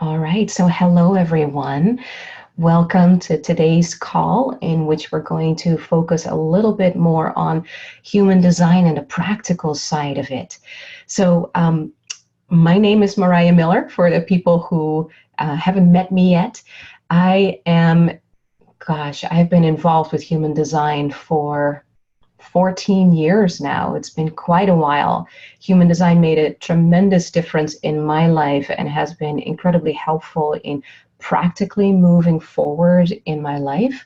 All right, so hello everyone. Welcome to today's call in which we're going to focus a little bit more on human design and the practical side of it. So my name is Mariah Miller for the people who haven't met me yet. I've been involved with human design for 14 years now. It's been quite a while. Human design made a tremendous difference in my life and has been incredibly helpful in practically moving forward in my life.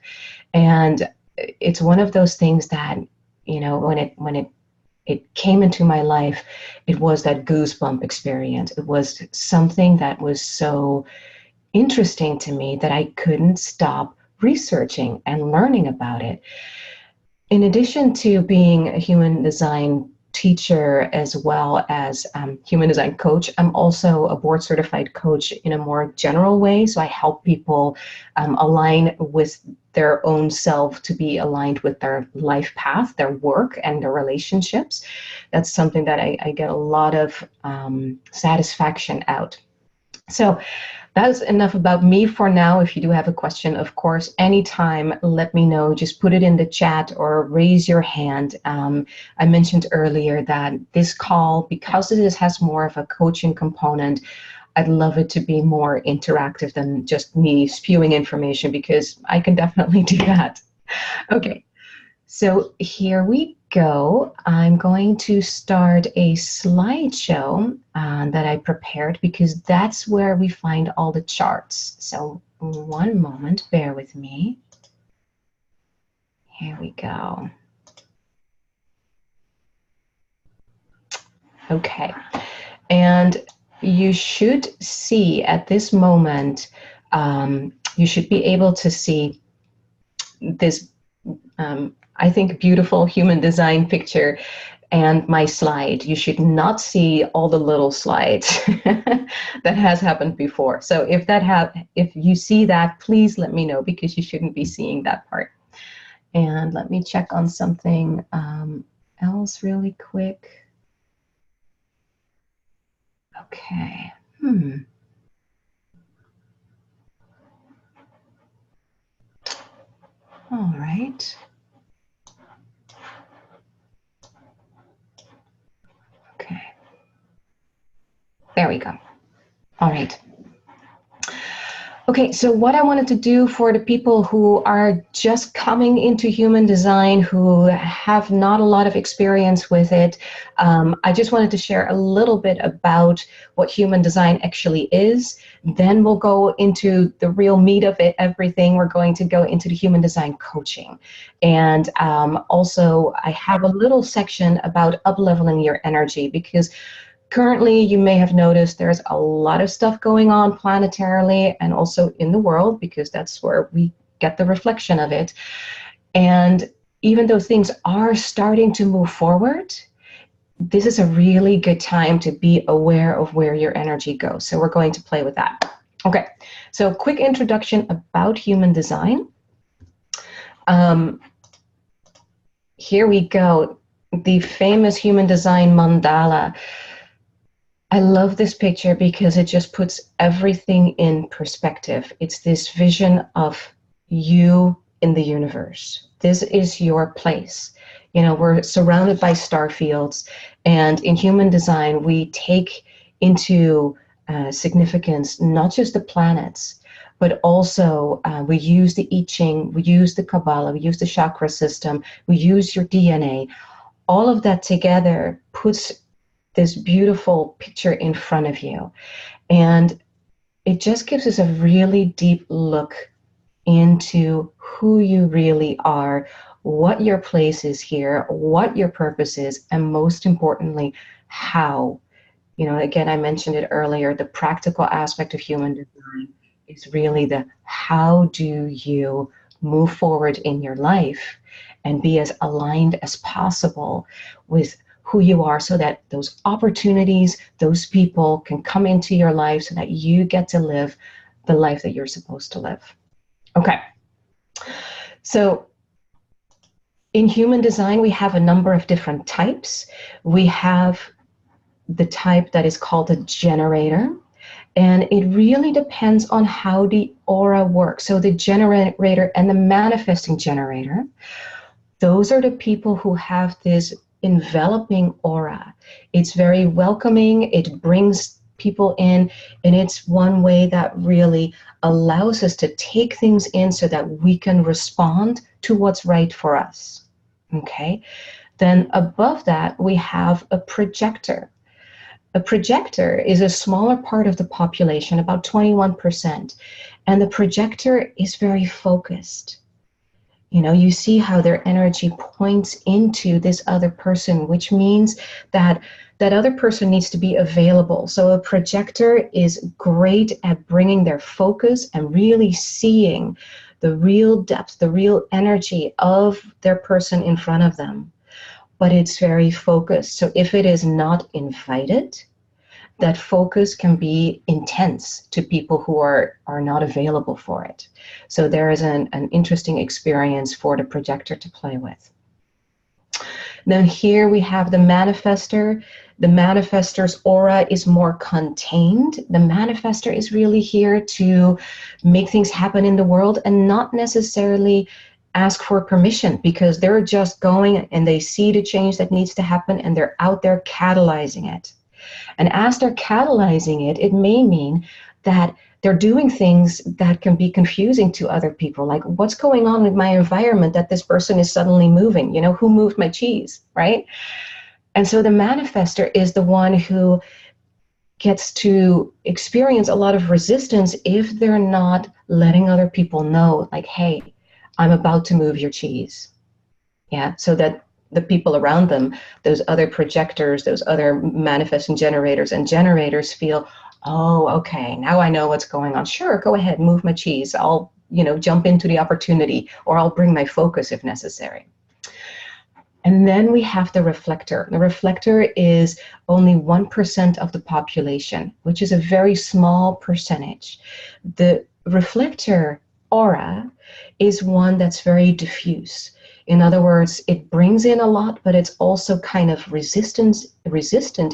And it's one of those things that, when it came into my life, it was that goosebump experience. It was something that was so interesting to me that I couldn't stop researching and learning about it. In addition to being a human design teacher as well as human design coach, I'm also a board certified coach in a more general way. So I help people align with their own self to be aligned with their life path, their work, and their relationships. That's something that I get a lot of satisfaction out. So that's enough about me for now. If you do have a question, of course, anytime, let me know. Just put it in the chat or raise your hand. I mentioned earlier that this call, because it has more of a coaching component, I'd love it to be more interactive than just me spewing information, because I can definitely do that. Okay. So here we go. I'm going to start a slideshow that I prepared because that's where we find all the charts. So one moment, bear with me. Here we go. Okay. And you should see at this moment, you should be able to see this I think beautiful human design picture and my slide. You should not see all the little slides that has happened before. So if you see that, please let me know, because you shouldn't be seeing that part. And let me check on something else really quick. Okay. All right. Okay. There we go. All right. Okay, so what I wanted to do for the people who are just coming into human design, who have not a lot of experience with it, I just wanted to share a little bit about what human design actually is. Then we'll go into the real meat of it, everything. We're going to go into the human design coaching. And also, I have a little section about up-leveling your energy, because currently, you may have noticed there's a lot of stuff going on planetarily and also in the world, because that's where we get the reflection of it. And even though things are starting to move forward, this is a really good time to be aware of where your energy goes. So we're going to play with that. Okay, so quick introduction about human design. Here we go, the famous human design mandala. I love this picture because it just puts everything in perspective. It's this vision of you in the universe. This is your place. You know, we're surrounded by star fields, and in human design, we take into significance not just the planets, but also we use the I Ching, we use the Kabbalah, we use the chakra system, we use your DNA. All of that together puts this beautiful picture in front of you. And it just gives us a really deep look into who you really are, what your place is here, what your purpose is, and most importantly, how. You know, again, I mentioned it earlier, the practical aspect of human design is really the how do you move forward in your life and be as aligned as possible with who you are, so that those opportunities, those people can come into your life so that you get to live the life that you're supposed to live. Okay. So in human design, we have a number of different types. We have the type that is called a generator. And it really depends on how the aura works. So the generator and the manifesting generator, those are the people who have this enveloping aura. It's very welcoming, it brings people in, and it's one way that really allows us to take things in so that we can respond to what's right for us. Okay? Then above that, we have a projector. A projector is a smaller part of the population, about 21%, and the projector is very focused. You know, you see how their energy points into this other person, which means that that other person needs to be available. So a projector is great at bringing their focus and really seeing the real depth, the real energy of their person in front of them. But it's very focused. So if it is not invited, that focus can be intense to people who are not available for it. So there is an interesting experience for the projector to play with. Then here we have the manifester. The manifestor's aura is more contained. The manifester is really here to make things happen in the world and not necessarily ask for permission, because they're just going and they see the change that needs to happen and they're out there catalyzing it. And as they're catalyzing it, it may mean that they're doing things that can be confusing to other people. Like, what's going on with my environment that this person is suddenly moving? You know, who moved my cheese, right? And so the manifester is the one who gets to experience a lot of resistance if they're not letting other people know, like, hey, I'm about to move your cheese. Yeah, so that the people around them, those other projectors, those other manifesting generators and generators feel, oh, okay, now I know what's going on. Sure, go ahead, move my cheese. I'll, jump into the opportunity, or I'll bring my focus if necessary. And then we have the reflector. The reflector is only 1% of the population, which is a very small percentage. The reflector aura is one that's very diffuse. In other words, it brings in a lot, but it's also kind of resistant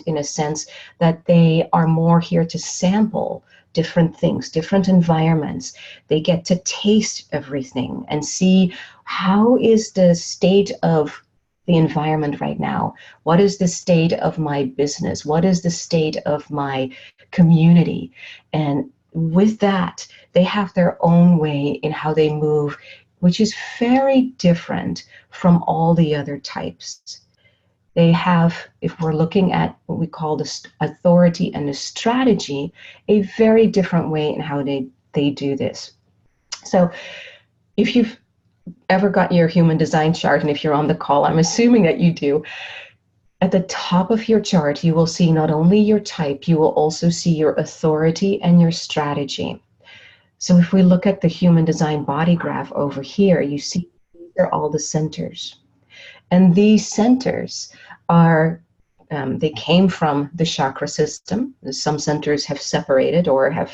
in a sense that they are more here to sample different things, different environments. They get to taste everything and see how is the state of the environment right now? What is the state of my business? What is the state of my community? And with that, they have their own way in how they move, which is very different from all the other types. They have, if we're looking at what we call the authority and the strategy, a very different way in how they do this. So if you've ever got your human design chart, and if you're on the call, I'm assuming that you do, at the top of your chart, you will see not only your type, you will also see your authority and your strategy. So if we look at the human design body graph over here, you see these are all the centers. And these centers are, they came from the chakra system. Some centers have separated or have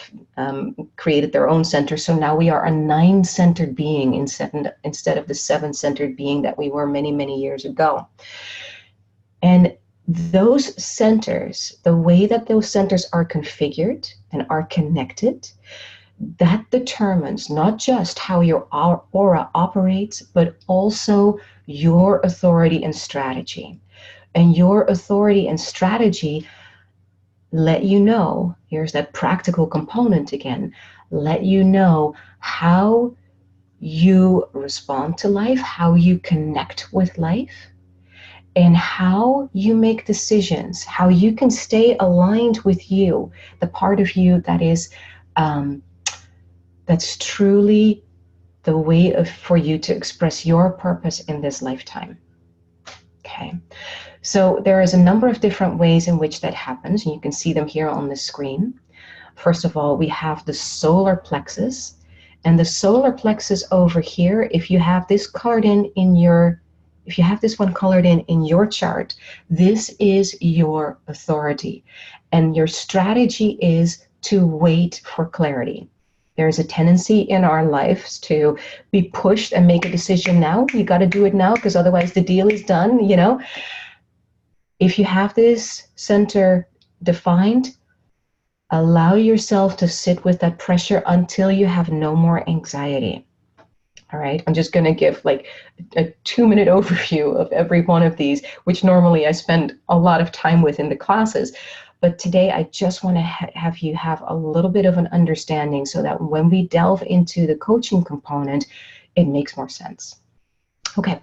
created their own center. So now we are a 9-centered being instead of the 7-centered being that we were many, many years ago. And those centers, the way that those centers are configured and are connected, that determines not just how your aura operates, but also your authority and strategy. And your authority and strategy let you know, here's that practical component again, let you know how you respond to life, how you connect with life, and how you make decisions, how you can stay aligned with you, the part of you that is that's truly the way for you to express your purpose in this lifetime. Okay, so there is a number of different ways in which that happens, and you can see them here on the screen. First of all, we have the solar plexus, and the solar plexus over here, if you have this colored if you have this one colored in your chart, this is your authority, and your strategy is to wait for clarity. There's a tendency in our lives to be pushed and make a decision now. You got to do it now because otherwise the deal is done, If you have this center defined, Allow yourself to sit with that pressure until you have no more anxiety. All right, I'm just going to give like a 2-minute overview of every one of these, which normally I spend a lot of time with in the classes. But today I just want to have you have a little bit of an understanding so that when we delve into the coaching component, it makes more sense. Okay,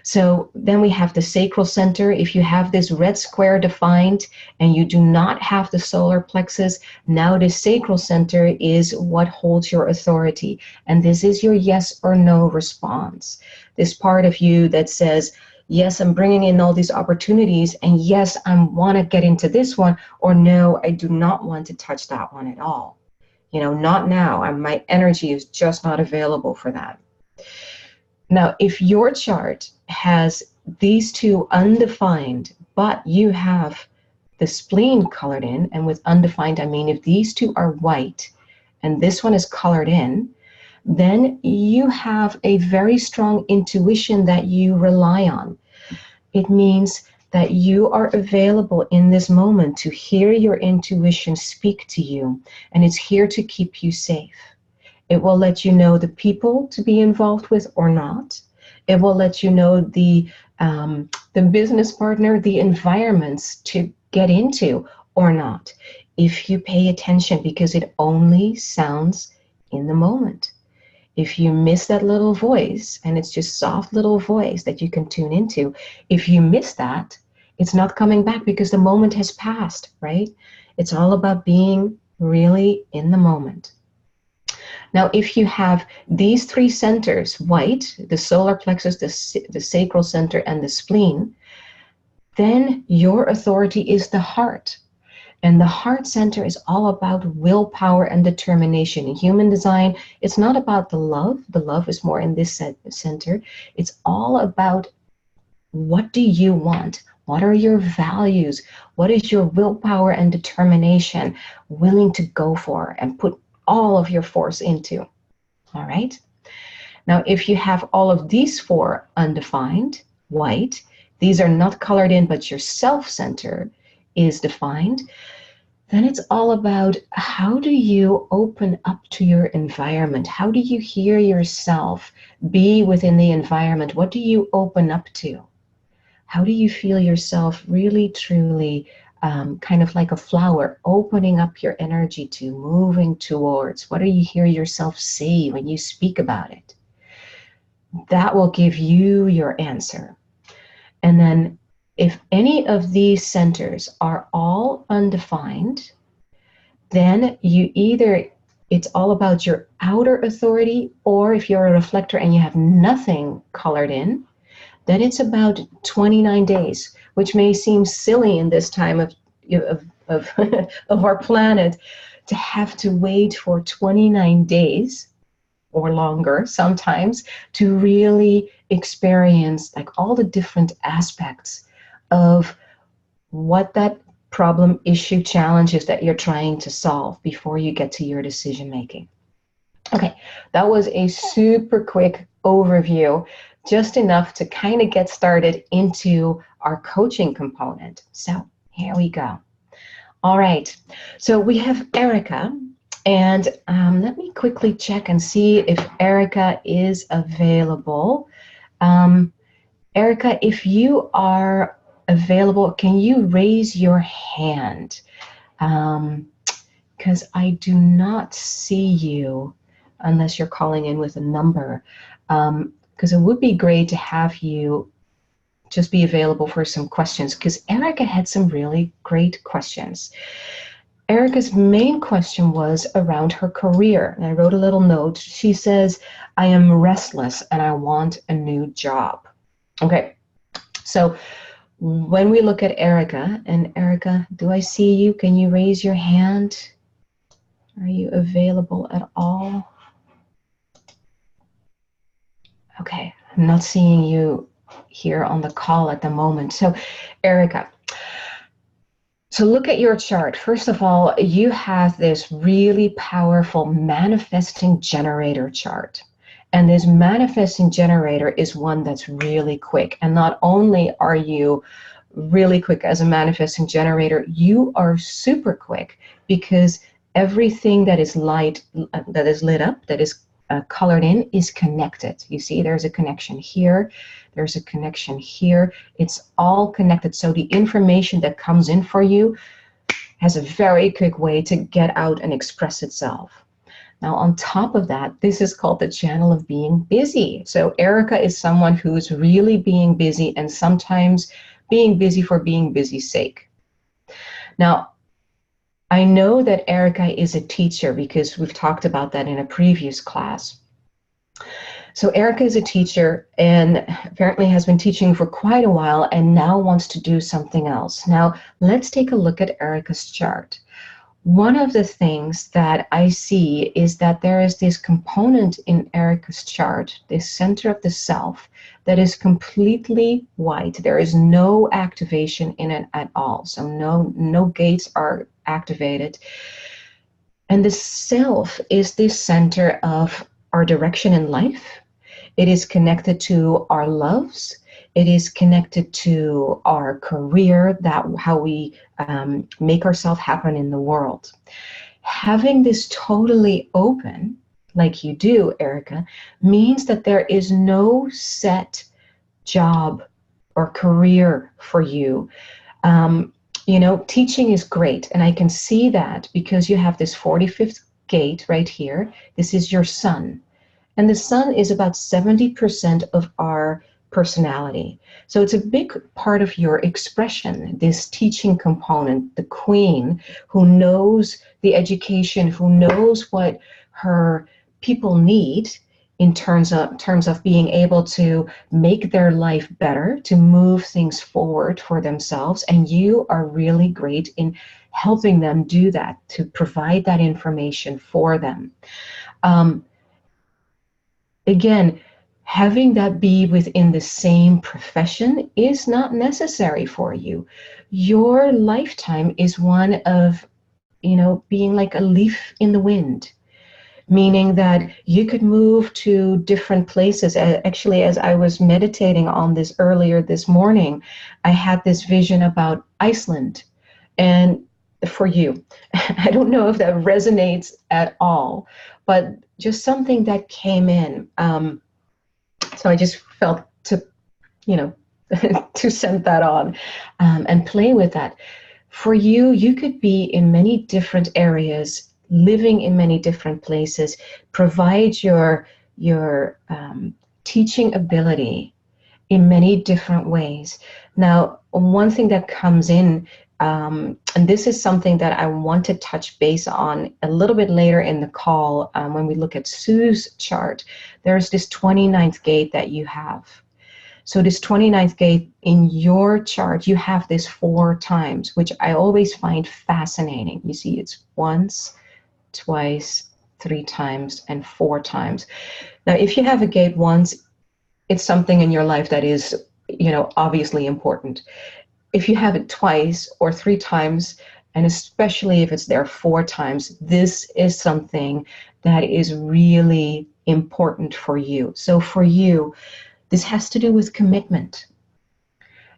so then we have the sacral center. If you have this red square defined and you do not have the solar plexus, now the sacral center is what holds your authority. And this is your yes or no response. This part of you that says, yes, I'm bringing in all these opportunities, and yes, I want to get into this one, or no, I do not want to touch that one at all. You know, not now. My energy is just not available for that. Now, if your chart has these two undefined, but you have the spleen colored in, and with undefined, I mean if these two are white and this one is colored in, then you have a very strong intuition that you rely on. It means that you are available in this moment to hear your intuition speak to you, and it's here to keep you safe. It will let you know the people to be involved with or not. It will let you know the business partner, the environments to get into or not, if you pay attention, because it only sounds in the moment. If you miss that little voice, and it's just soft little voice that you can tune into, if you miss that, it's not coming back because the moment has passed, right? It's all about being really in the moment. Now, if you have these three centers, white, the solar plexus, the sacral center, and the spleen, then your authority is the heart. And the heart center is all about willpower and determination. In human design, it's not about the love. The love is more in this center. It's all about, what do you want? What are your values? What is your willpower and determination willing to go for and put all of your force into? All right. Now, if you have all of these four undefined, white, these are not colored in, but your self-center is defined, then it's all about, how do you open up to your environment? How do you hear yourself be within the environment? What do you open up to? How do you feel yourself really, truly kind of like a flower, opening up your energy to, moving towards? What do you hear yourself say when you speak about it? That will give you your answer. And then if any of these centers are all undefined, then you either, it's all about your outer authority, or if you're a reflector and you have nothing colored in, then it's about 29 days, which may seem silly in this time of of our planet, to have to wait for 29 days or longer sometimes to really experience like all the different aspects of what that problem, issue, challenges that you're trying to solve before you get to your decision making. Okay, that was a super quick overview, just enough to kind of get started into our coaching component. So here we go. All right, so we have Erica, and let me quickly check and see if Erica is available. Erica, if you are available, can you raise your hand? Because I do not see you unless you're calling in with a number. Because it would be great to have you just be available for some questions, because Erica had some really great questions. Erica's main question was around her career, and I wrote a little note. She says, I am restless and I want a new job. Okay, so when we look at Erica, and Erica, do I see you? Can you raise your hand? Are you available at all? Okay, I'm not seeing you here on the call at the moment. So Erica, so look at your chart. First of all, you have this really powerful manifesting generator chart. And this manifesting generator is one that's really quick. And not only are you really quick as a manifesting generator. You are super quick because everything that is that is lit up, that is colored in, is connected. You see, there's a connection here, there's a connection here. It's all connected. So the information that comes in for you has a very quick way to get out and express itself. Now, on top of that, this is called the channel of being busy. So Erica is someone who's really being busy, and sometimes being busy for being busy's sake. Now, I know that Erica is a teacher because we've talked about that in a previous class. So Erica is a teacher and apparently has been teaching for quite a while and now wants to do something else. Now, let's take a look at Erica's chart. One of the things that I see is that there is this component in Erica's chart, this center of the self, that is completely white. There is no activation in it at all. So no gates are activated. And the self is the center of our direction in life. It is connected to our loves. It is connected to our career, that how we make ourselves happen in the world. Having this totally open, like you do, Erica, means that there is no set job or career for you. You know, teaching is great, and I can see that because you have this 45th gate right here. This is your sun, and the sun is about 70% of our personality. So it's a big part of your expression, this teaching component, the queen who knows the education, who knows what her people need in terms of being able to make their life better, to move things forward for themselves. And you are really great in helping them do that, to provide that information for them. Again, having that be within the same profession is not necessary for you. Your lifetime is one of, you know, being like a leaf in the wind, meaning that you could move to different places. Actually, as I was meditating on this earlier this morning, I had this vision about Iceland. And for you, I don't know if that resonates at all, but just something that came in. So I just felt to, you know, to send that on and play with that. For you, you could be in many different areas, living in many different places, provide your teaching ability in many different ways. Now, one thing that comes in, and this is something that I want to touch base on a little bit later in the call when we look at Sue's chart, there's this 29th gate that you have. So this 29th gate in your chart, you have this 4 times, which I always find fascinating. You see, it's once, twice, 3 times, and 4 times. Now, if you have a gate once, it's something in your life that is, you know, obviously important. If you have it twice or 3 times, and especially if it's there 4 times, this is something that is really important for you. So for you, this has to do with commitment.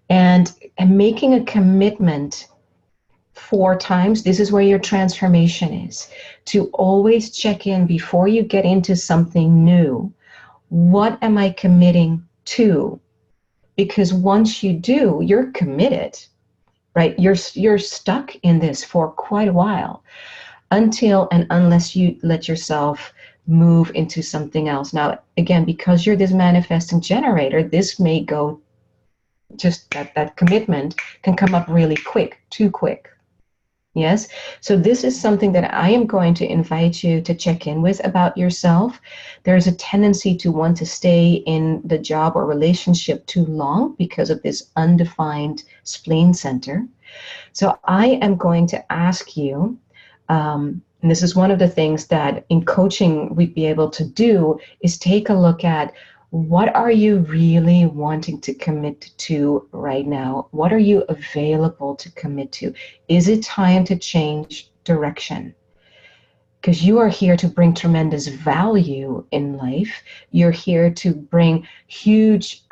And making a commitment 4 times, this is where your transformation is. To always check in before you get into something new. What am I committing to? Because once you do, you're committed, right? You're stuck in this for quite a while, until and unless you let yourself move into something else. Now, again, because you're this manifesting generator, this may go, just that commitment can come up really quick, too quick. Yes, so this is something that I am going to invite you to check in with about yourself. There's a tendency to want to stay in the job or relationship too long because of this undefined spleen center. So I am going to ask you, and this is one of the things that in coaching we'd be able to do, is take a look at what are you really wanting to commit to right now? What are you available to commit to? Is it time to change direction? Because you are here to bring tremendous value in life. You're here to bring huge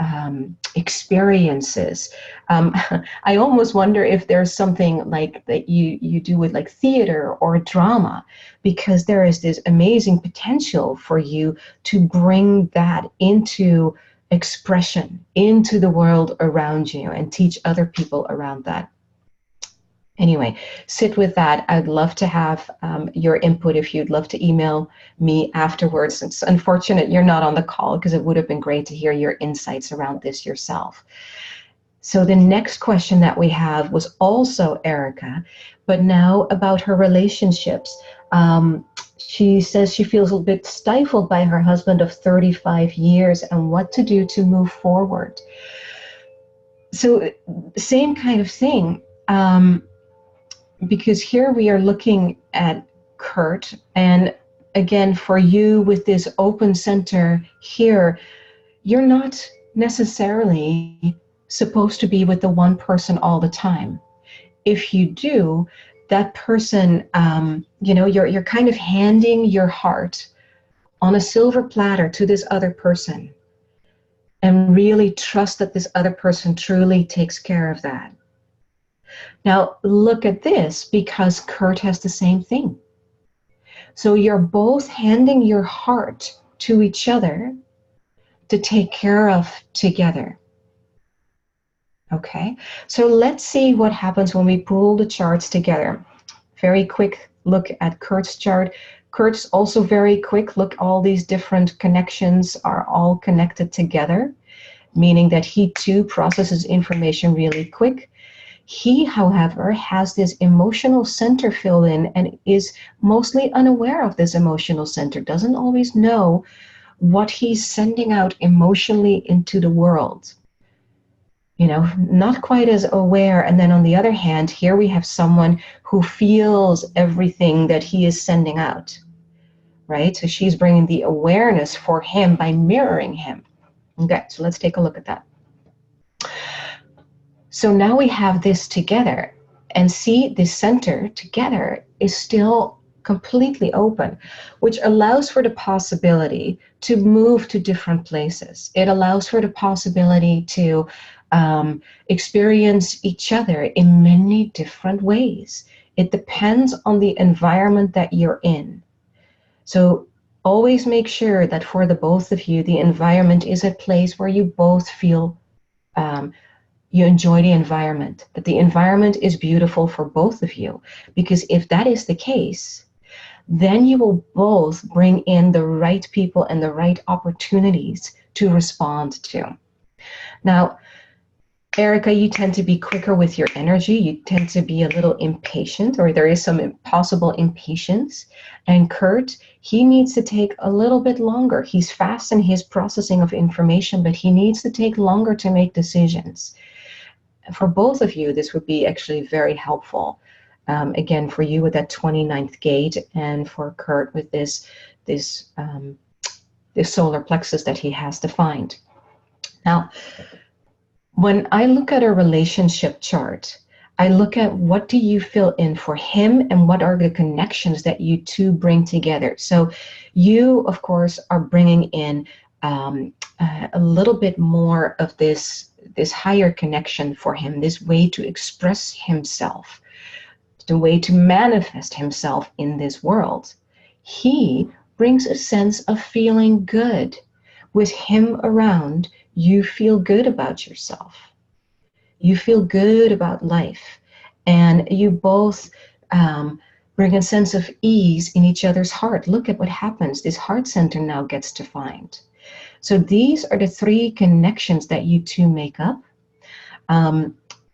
experiences. I almost wonder if there's something like that you do with like theater or drama, because there is this amazing potential for you to bring that into expression into the world around you and teach other people around that. Anyway, sit with that. I'd love to have your input if you'd love to email me afterwards. It's unfortunate you're not on the call because it would have been great to hear your insights around this yourself. So the next question that we have was also Erica, but now about her relationships. She says she feels a little bit stifled by her husband of 35 years and what to do to move forward. So same kind of thing. Because here we are looking at Kurt, and again, for you with this open center here, you're not necessarily supposed to be with the one person all the time. If you do, that person, you're kind of handing your heart on a silver platter to this other person, and really trust that this other person truly takes care of that. Now, look at this, because Kurt has the same thing. So you're both handing your heart to each other to take care of together. Okay, so let's see what happens when we pull the charts together. Very quick look at Kurt's chart. Kurt's also very quick. Look, all these different connections are all connected together, meaning that he too processes information really quick. He, however, has this emotional center filled in and is mostly unaware of this emotional center, doesn't always know what he's sending out emotionally into the world. Not quite as aware. And then on the other hand, here we have someone who feels everything that he is sending out, right? So she's bringing the awareness for him by mirroring him. Okay, so let's take a look at that. So now we have this together, and see, this center together is still completely open, which allows for the possibility to move to different places. It allows for the possibility to experience each other in many different ways. It depends on the environment that you're in. So always make sure that for the both of you, the environment is a place where you both feel you enjoy the environment, that the environment is beautiful for both of you. Because if that is the case, then you will both bring in the right people and the right opportunities to respond to. Now, Erica, you tend to be quicker with your energy. You tend to be a little impatient, or there is some possible impatience. And Kurt, he needs to take a little bit longer. He's fast in his processing of information, but he needs to take longer to make decisions. For both of you, this would be actually very helpful. Again, for you with that 29th gate, and for Kurt with this solar plexus that he has defined. Now, when I look at a relationship chart, I look at what do you fill in for him and what are the connections that you two bring together. So you, of course, are bringing in a little bit more of this higher connection for him, this way to express himself, the way to manifest himself in this world. He brings a sense of feeling good. With him around, you feel good about yourself. You feel good about life. And you both bring a sense of ease in each other's heart. Look at what happens. This heart center now gets defined. So these are the three connections that you two make up.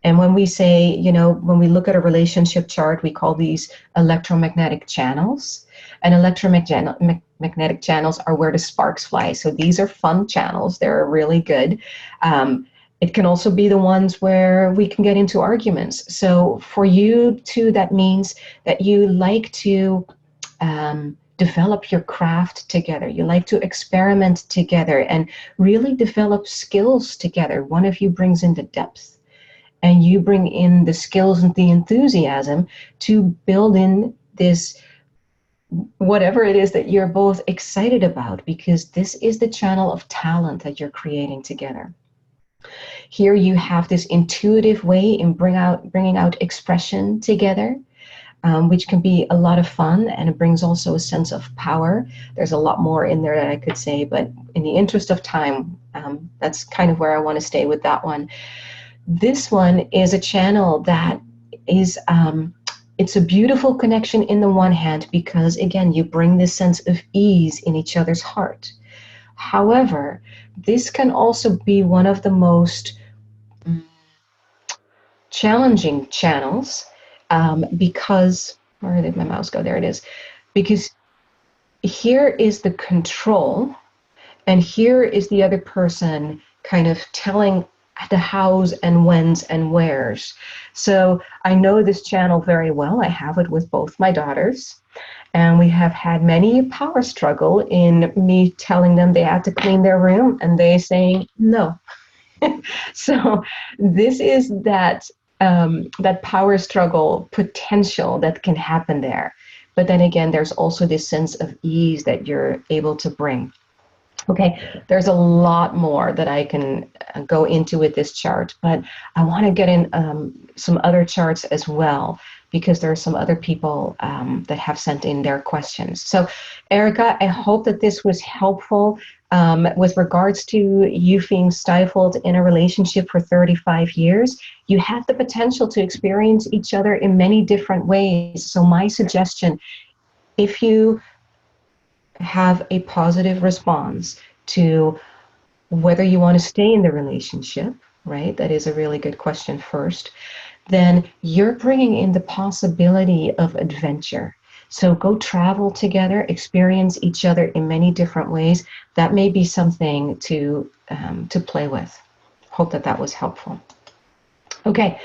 And when we say, when we look at a relationship chart, we call these electromagnetic channels. And electromagnetic channels are where the sparks fly. So these are fun channels. They're really good. It can also be the ones where we can get into arguments. So for you two, that means that you like to develop your craft together. You like to experiment together and really develop skills together. One of you brings in the depth, and you bring in the skills and the enthusiasm to build in this, whatever it is that you're both excited about, because this is the channel of talent that you're creating together. Here you have this intuitive way in bringing out expression together, which can be a lot of fun, and it brings also a sense of power. There's a lot more in there that I could say, but in the interest of time, that's kind of where I want to stay with that one. This one is a channel that is, it's a beautiful connection in the one hand because, again, you bring this sense of ease in each other's heart. However, this can also be one of the most challenging channels because, where did my mouse go? There it is. Because here is the control, and here is the other person kind of telling the hows and whens and wheres. So I know this channel very well. I have it with both my daughters. And we have had many power struggle in me telling them they had to clean their room and they saying no. So this is that power struggle potential that can happen there. But then again, there's also this sense of ease that you're able to bring. Okay, there's a lot more that I can go into with this chart, but I want to get in some other charts as well, because there are some other people that have sent in their questions. So, Erica, I hope that this was helpful with regards to you being stifled in a relationship for 35 years. You have the potential to experience each other in many different ways. So my suggestion, if you have a positive response to whether you want to stay in the relationship, right? That is a really good question first. Then you're bringing in the possibility of adventure. So go travel together, experience each other in many different ways. That may be something to play with. Hope that was helpful. Okay.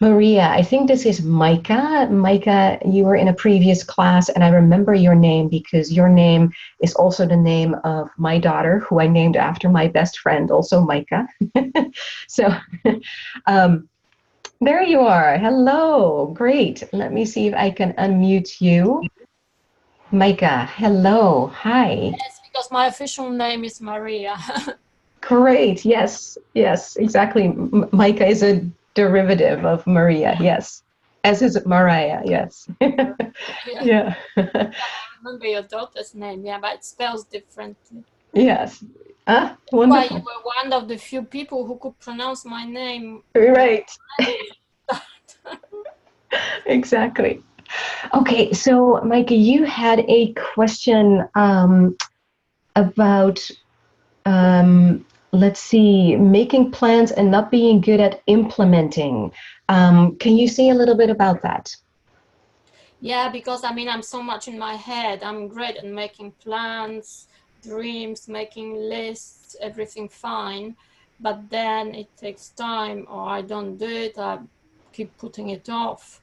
Maria, I think this is Micah. Micah, you were in a previous class, and I remember your name because your name is also the name of my daughter, who I named after my best friend, also Micah. So there you are. Hello. Great. Let me see if I can unmute you. Micah, hello. Hi. Yes, because my official name is Maria. Great. Yes. Yes, exactly. Micah is a derivative of Maria. Yes. As is Mariah. Yes. Yeah. I remember your daughter's name, yeah, but it spells differently. Yes. Ah, Why you wonderful. were one of the few people who could pronounce my name. Right. Exactly. Okay, so Micah, you had a question about let's see, making plans and not being good at implementing. Can you say a little bit about that? Yeah, because I mean, I'm so much in my head. I'm great at making plans, dreams, making lists, everything fine. But then it takes time, or I don't do it. I keep putting it off.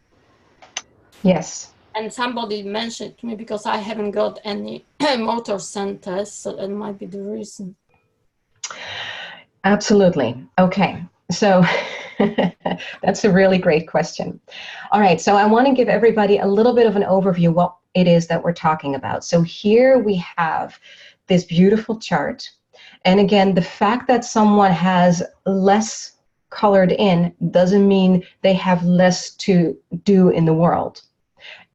Yes. And somebody mentioned it to me because I haven't got any motor centers, so that might be the reason. Absolutely. Okay. So that's a really great question. All right. So I want to give everybody a little bit of an overview what it is that we're talking about. So here we have this beautiful chart. And again, the fact that someone has less colored in doesn't mean they have less to do in the world.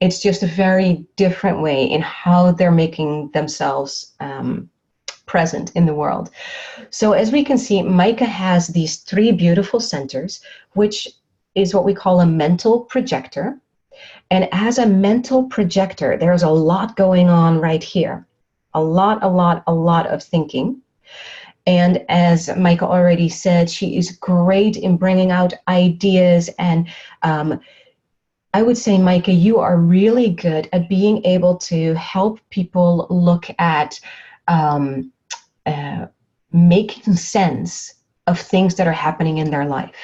It's just a very different way in how they're making themselves present in the world. So as we can see, Micah has these three beautiful centers, which is what we call a mental projector. And as a mental projector, there's a lot going on right here. A lot of thinking. And as Micah already said, she is great in bringing out ideas. And I would say, Micah, you are really good at being able to help people look at making sense of things that are happening in their life.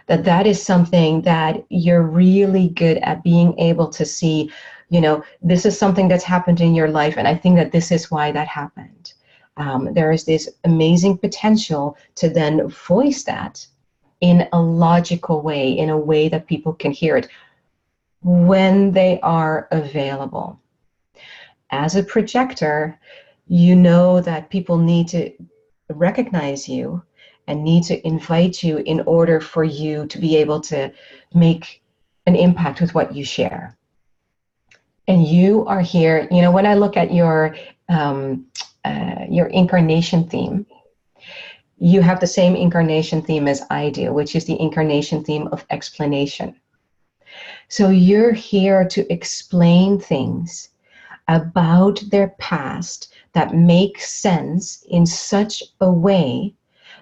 That is something that you're really good at being able to see, this is something that's happened in your life, and I think that this is why that happened. There is this amazing potential to then voice that in a logical way, in a way that people can hear it when they are available. As a projector, you know that people need to recognize you, and need to invite you in order for you to be able to make an impact with what you share. And you are here, you know, when I look at your incarnation theme, you have the same incarnation theme as I do, which is the incarnation theme of explanation. So you're here to explain things about their past that make sense in such a way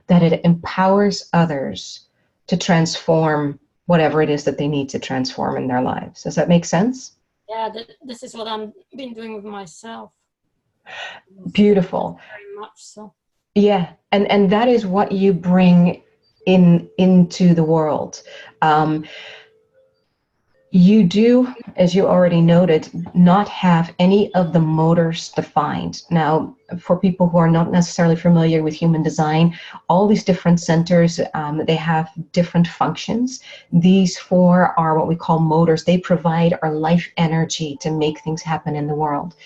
that it empowers others to transform whatever it is that they need to transform in their lives. Does that make sense? Yeah, this is what I've been doing with myself. Beautiful. Very much so. Yeah, and that is what you bring into the world. You do, as you already noted, not have any of the motors defined. Now, for people who are not necessarily familiar with human design, all these different centers, they have different functions. These four are what we call motors. They provide our life energy to make things happen in the world.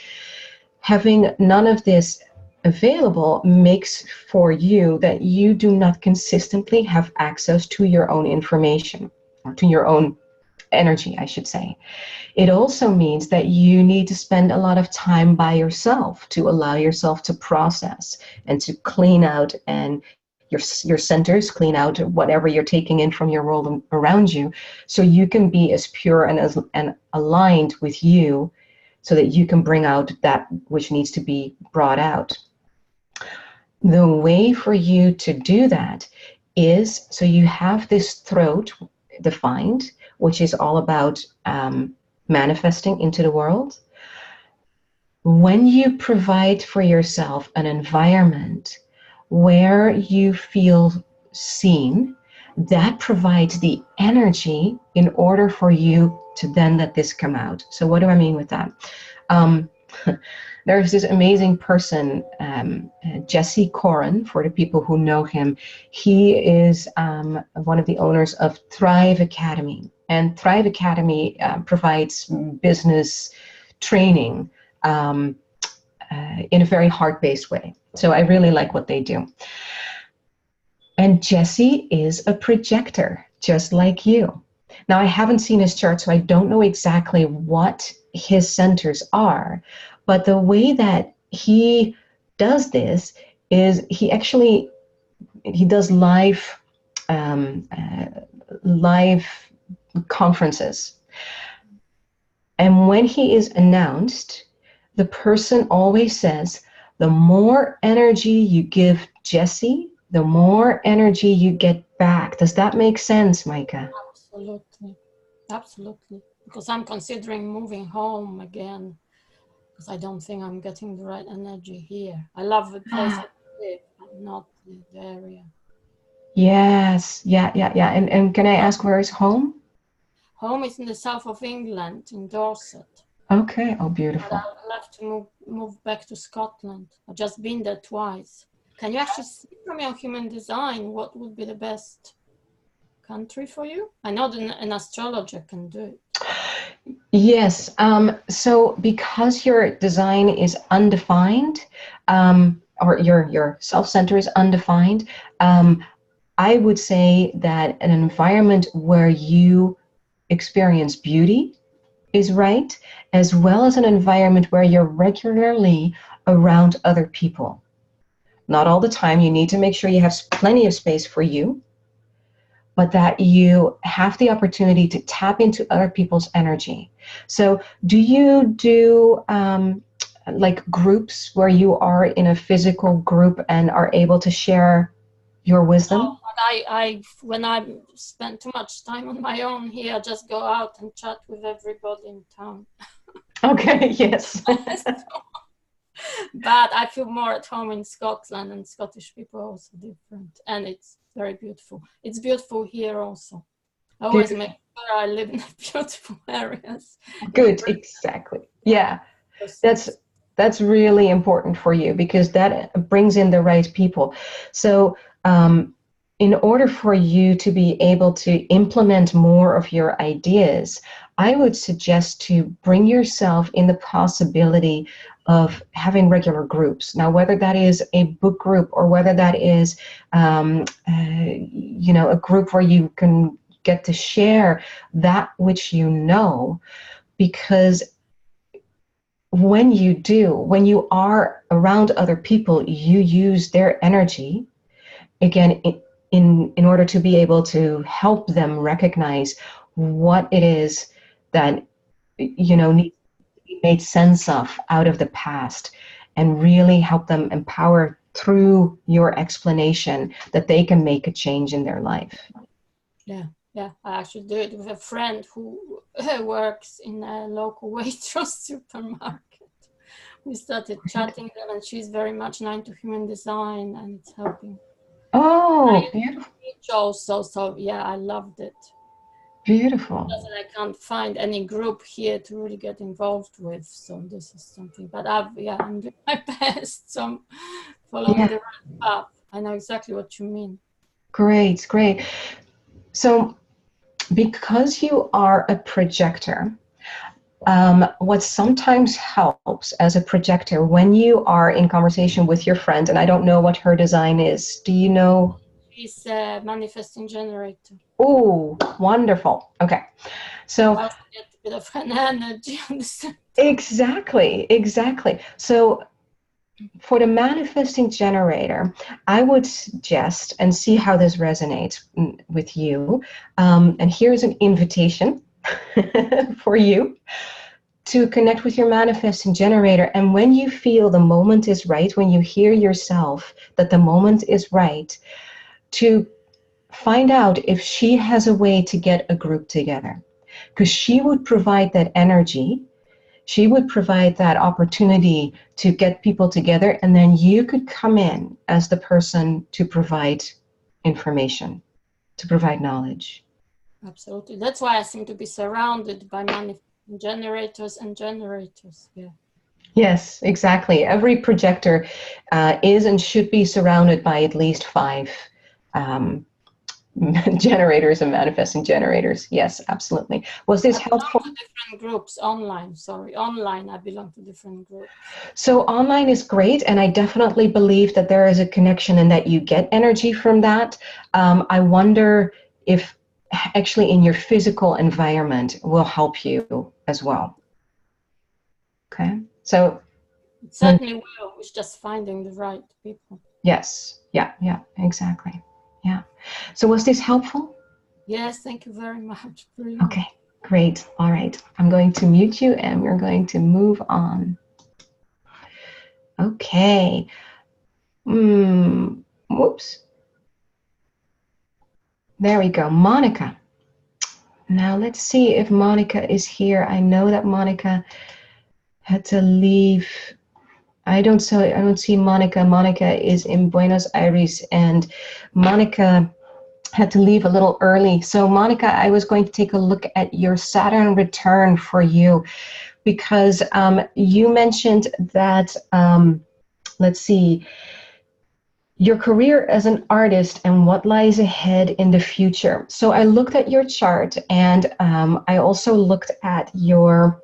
Having none of this available makes for you that you do not consistently have access to your own information, or to your own energy, I should say. It also means that you need to spend a lot of time by yourself to allow yourself to process and to clean out and your centers, clean out whatever you're taking in from your world around you, so you can be as pure and aligned with you, so that you can bring out that which needs to be brought out. The way for you to do that is, so you have this throat defined, which is all about manifesting into the world. When you provide for yourself an environment where you feel seen, that provides the energy in order for you to then let this come out. So what do I mean with that? There's this amazing person, Jesse Corin, for the people who know him. He is one of the owners of Thrive Academy. And Thrive Academy provides business training in a very heart-based way. So I really like what they do. And Jesse is a projector, just like you. Now, I haven't seen his chart, so I don't know exactly what his centers are. But the way that he does this is he does live conferences. And when he is announced, the person always says, the more energy you give Jesse, the more energy you get back. Does that make sense, Maika? Absolutely. Absolutely. Because I'm considering moving home again, because I don't think I'm getting the right energy here. I love the place I live, but not the area. Yes. Yeah. And can I ask, where is home? Home is in the south of England, in Dorset. Okay. Oh, beautiful. But I would love to move back to Scotland. I've just been there twice. Can you actually see from your human design what would be the best country for you? I know an astrologer can do it. Yes. So because your design is undefined, or your self-center is undefined, I would say that an environment where you experience beauty is right, as well as an environment where you're regularly around other people. Not all the time. You need to make sure you have plenty of space for you, but that you have the opportunity to tap into other people's energy. So do you do like groups where you are in a physical group and are able to share your wisdom? No, but when I spend too much time on my own here, I just go out and chat with everybody in town. Okay, yes. But I feel more at home in Scotland, and Scottish people are also different, and it's very beautiful. It's beautiful here also. I always make sure I live in beautiful areas. Good, exactly. Yeah, that's really important for you, because that brings in the right people. So in order for you to be able to implement more of your ideas, I would suggest to bring yourself in the possibility of having regular groups. Now, whether that is a book group or whether that is, a group where you can get to share that which you know, because when you are around other people, you use their energy, again, in order to be able to help them recognize what it is that, needs to be made sense of out of the past, and really help them empower through your explanation that they can make a change in their life. Yeah, I actually do it with a friend who works in a local Waitrose supermarket. We started chatting, and she's very much into human design, and it's helping. Oh, beautiful. Also, so yeah, I loved it. Beautiful. I can't find any group here to really get involved with, so this is something. But I'm doing my best. So I'm following the right path. I know exactly what you mean. Great. So, because you are a projector, what sometimes helps as a projector when you are in conversation with your friend, and I don't know what her design is. Do you know? She's a manifesting generator. Oh, wonderful. Okay. So I also get a bit of an energy on the center. Exactly. So for the manifesting generator, I would suggest, and see how this resonates with you, and here's an invitation for you to connect with your manifesting generator. And when you feel the moment is right, when you hear yourself that the moment is right, to find out if she has a way to get a group together, because she would provide that energy. She would provide that opportunity to get people together, and then you could come in as the person to provide information, to provide knowledge. Absolutely. That's why I seem to be surrounded by manifesting generators and generators. Yeah. Yes, exactly. Every projector is and should be surrounded by at least 5 generators and manifesting generators. Yes, absolutely. Was this helpful? I belong to different groups online. Online, I belong to different groups. So online is great, and I definitely believe that there is a connection and that you get energy from that. I wonder if actually in your physical environment will help you as well. Okay, so it certainly will. It's just finding the right people. Yes, yeah, exactly. Yeah. So was this helpful? Yes, thank you very much. Brilliant. Okay, great. All right. I'm going to mute you and we're going to move on. Okay. Whoops. There we go. Monica. Now let's see if Monica is here. I know that Monica had to leave. I don't see Monica. Monica is in Buenos Aires, and Monica had to leave a little early. So Monica, I was going to take a look at your Saturn return for you, because you mentioned that, let's see, your career as an artist and what lies ahead in the future. So I looked at your chart, and I also looked at your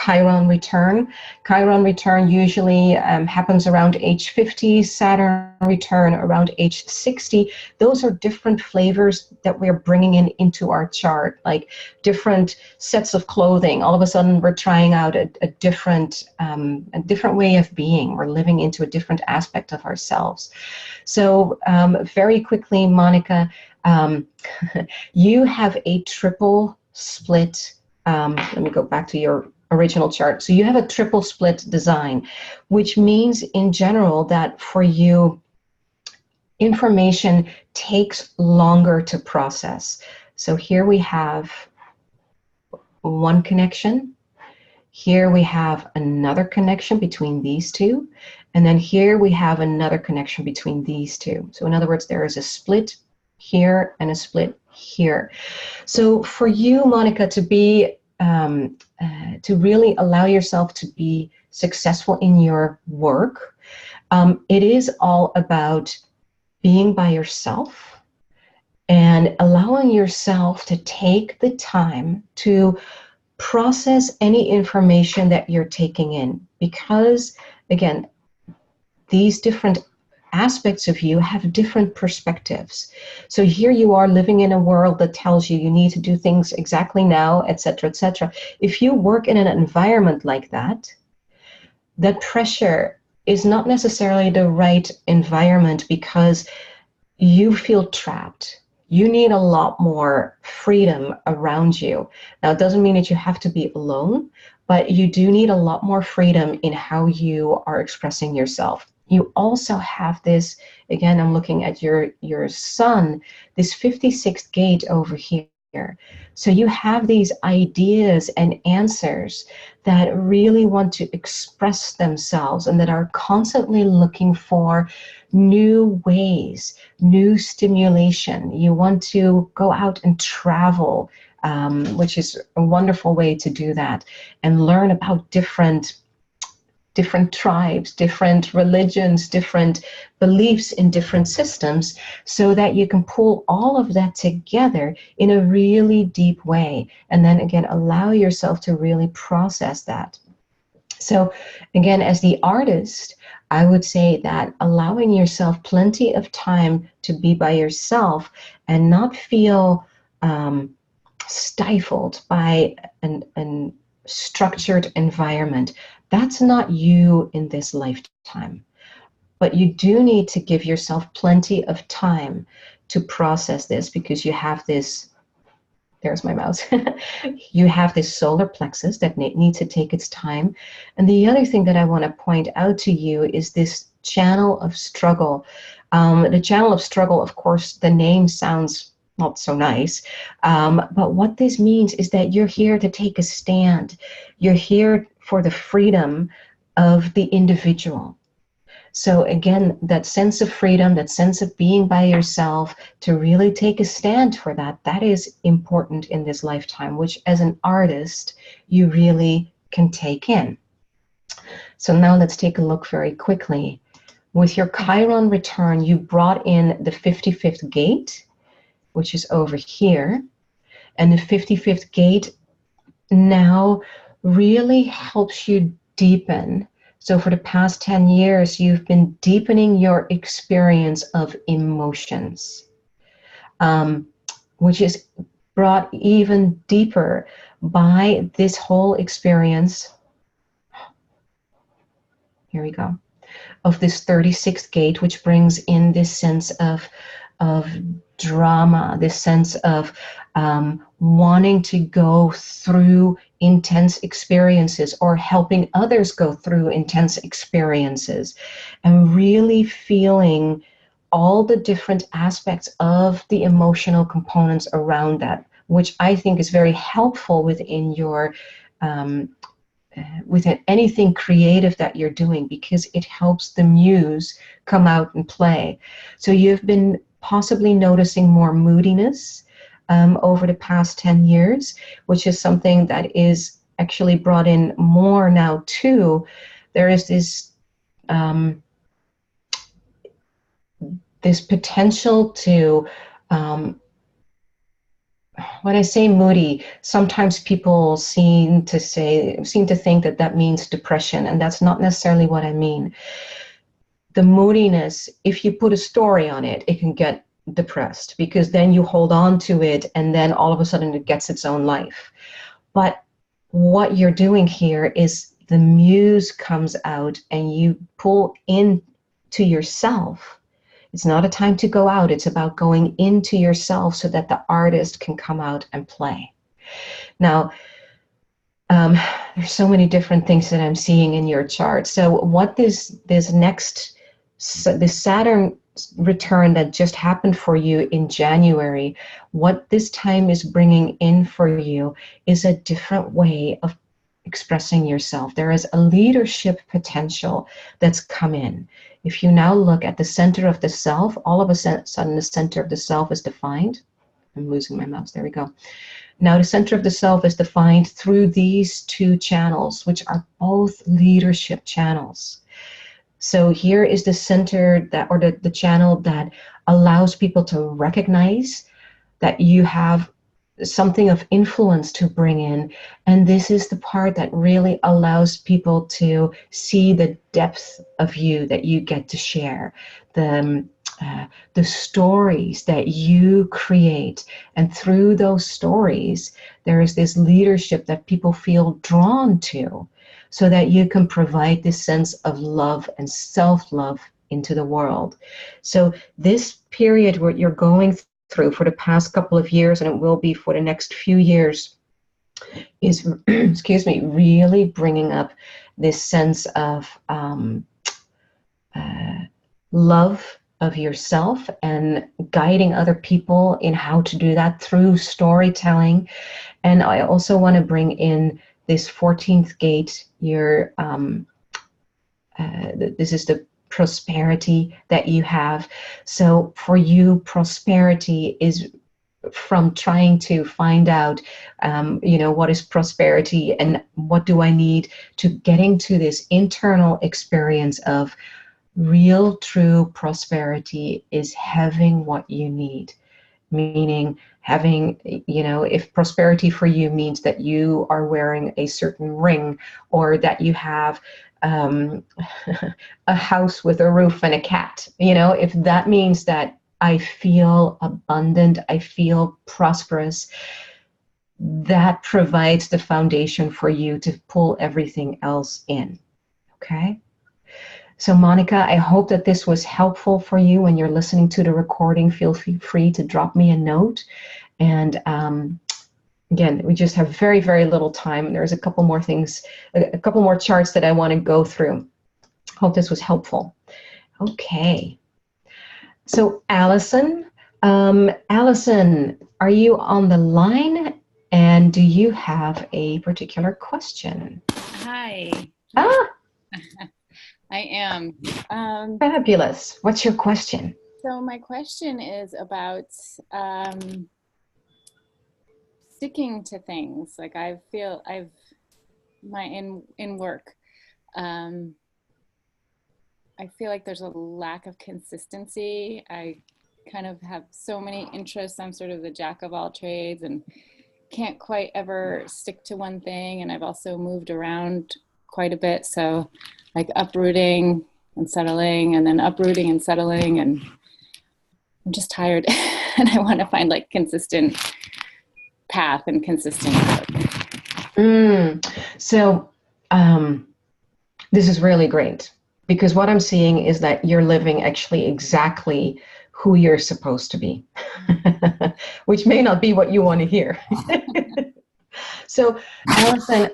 Chiron return. Chiron return usually happens around age 50, Saturn return around age 60. Those are different flavors that we're bringing into our chart, like different sets of clothing. All of a sudden, we're trying out a different way of being. We're living into a different aspect of ourselves. So very quickly, Monica, you have a triple split. Let me go back to your original chart. So you have a triple split design, which means in general that for you, information takes longer to process. So here we have one connection. Here we have another connection between these two. And then here we have another connection between these two. So in other words, there is a split here and a split here. So for you, Monica, to be to really allow yourself to be successful in your work, it is all about being by yourself and allowing yourself to take the time to process any information that you're taking in. Because, again, these different aspects of you have different perspectives. So here you are living in a world that tells you you need to do things exactly now, etc., etc. If you work in an environment like that, that pressure is not necessarily the right environment because you feel trapped. You need a lot more freedom around you. Now, it doesn't mean that you have to be alone, but you do need a lot more freedom in how you are expressing yourself. You also have this, again, I'm looking at your son, this 56th gate over here. So you have these ideas and answers that really want to express themselves and that are constantly looking for new ways, new stimulation. You want to go out and travel, which is a wonderful way to do that, and learn about different tribes, different religions, different beliefs in different systems, so that you can pull all of that together in a really deep way. And then again, allow yourself to really process that. So again, as the artist, I would say that allowing yourself plenty of time to be by yourself and not feel stifled by an structured environment, that's not you in this lifetime. But you do need to give yourself plenty of time to process this, because you have this, there's my mouse, you have this solar plexus that needs to take its time. And the other thing that I want to point out to you is this channel of struggle. The channel of struggle, of course, the name sounds not so nice, but what this means is that you're here to take a stand. You're here for the freedom of the individual. So again, that sense of freedom, that sense of being by yourself, to really take a stand for that, that is important in this lifetime, which as an artist, you really can take in. So now let's take a look very quickly. With your Chiron return, you brought in the 55th gate, which is over here. And the 55th gate now really helps you deepen. So for the past 10 years, you've been deepening your experience of emotions, which is brought even deeper by this whole experience. Here we go. Of this 36th gate, which brings in this sense of drama, this sense of wanting to go through intense experiences or helping others go through intense experiences, and really feeling all the different aspects of the emotional components around that, which I think is very helpful within your within anything creative that you're doing, because it helps the muse come out and play. So you've been possibly noticing more moodiness over the past 10 years, which is something that is actually brought in more now too. There is this this potential to when I say moody, sometimes people seem to think that that means depression, and that's not necessarily what I mean. The moodiness, if you put a story on it, it can get depressed, because then you hold on to it and then all of a sudden it gets its own life. But what you're doing here is the muse comes out and you pull in to yourself. It's not a time to go out. It's about going into yourself so that the artist can come out and play. Now, there's so many different things that I'm seeing in your chart. So what this Saturn return that just happened for you in January, what this time is bringing in for you is a different way of expressing yourself. There is a leadership potential that's come in. If you now look at the center of the self, all of a sudden the center of the self is defined. I'm losing my mouse, there we go. Now the center of the self is defined through these two channels, which are both leadership channels. So here is the center that, or the channel that allows people to recognize that you have something of influence to bring in. And this is the part that really allows people to see the depth of you that you get to share, the stories that you create. And through those stories, there is this leadership that people feel drawn to, so that you can provide this sense of love and self-love into the world. So this period where you're going through for the past couple of years, and it will be for the next few years, is excuse me, really bringing up this sense of love of yourself and guiding other people in how to do that through storytelling. And I also want to bring in this 14th gate. This is the prosperity that you have. So for you, prosperity is from trying to find out, what is prosperity and what do I need, to getting to this internal experience of real, true prosperity is having what you need. Meaning having, if prosperity for you means that you are wearing a certain ring, or that you have a house with a roof and a cat, if that means that I feel abundant, I feel prosperous, that provides the foundation for you to pull everything else in. Okay? So Monica, I hope that this was helpful for you. When you're listening to the recording, feel free to drop me a note. And again, we just have very, very little time. There's a couple more things, a couple more charts that I want to go through. Hope this was helpful. Okay. So Allison, Allison, are you on the line? And do you have a particular question? Hi. Ah, I am. Fabulous. What's your question? So my question is about sticking to things. Like I feel in work, I feel like there's a lack of consistency. I kind of have so many interests. I'm sort of the jack of all trades and can't quite ever stick to one thing. And I've also moved around quite a bit. So like uprooting and settling, and then uprooting and settling, and I'm just tired. And I want to find like consistent path and consistent work. So this is really great, because what I'm seeing is that you're living actually exactly who you're supposed to be, which may not be what you want to hear. So Allison,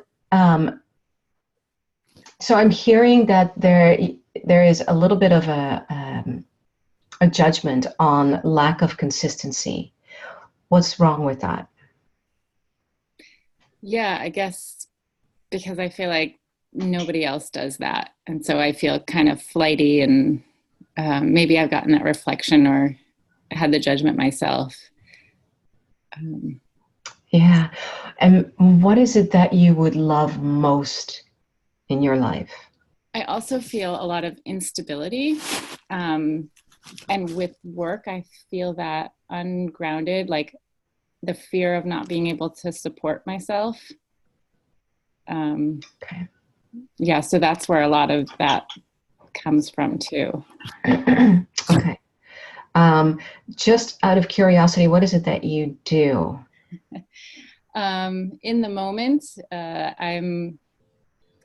so I'm hearing that there is a little bit of a judgment on lack of consistency. What's wrong with that? Yeah, I guess because I feel like nobody else does that. And so I feel kind of flighty, and maybe I've gotten that reflection or had the judgment myself. Yeah. And what is it that you would love most in your life? I also feel a lot of instability. And with work, I feel that ungrounded, like the fear of not being able to support myself. Okay. Yeah, so that's where a lot of that comes from too. Okay. Just out of curiosity, what is it that you do? In the moment, I'm